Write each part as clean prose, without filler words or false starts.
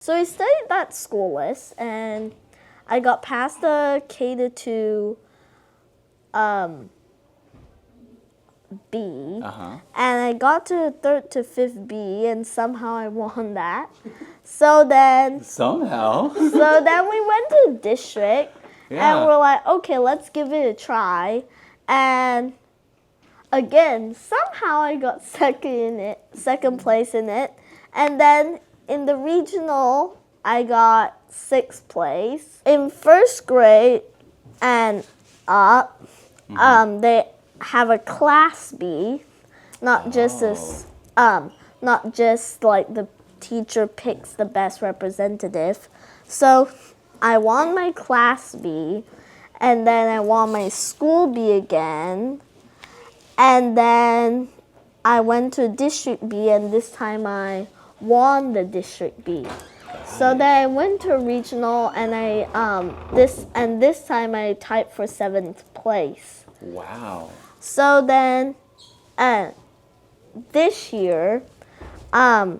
So I studied that school list, and I got past the K to 2 B, and I got to 3rd to 5th B, and somehow I won that. So then we went to district, and we're like, okay, let's give it a try. And again, somehow I got second place in it. And then in the regional, I got 6th place. In 1st grade and up, they have a class B, not just like the teacher picks the best representative. So I won my class B, and then I won my school B again, and then I went to District B, and this time I won the District B. So then I went to regional, and this time I tied for 7th place. Wow. So then, this year, I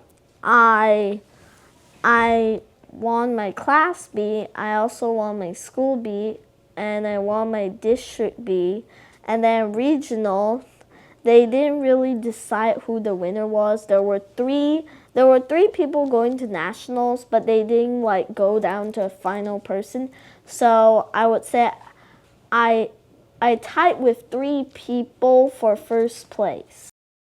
won my class B. I also won my school B, and I won my district B. And then regional, they didn't really decide who the winner was. There were three people going to nationals, but they didn't like go down to a final person. So I would say I tied with 3 people for 1st place.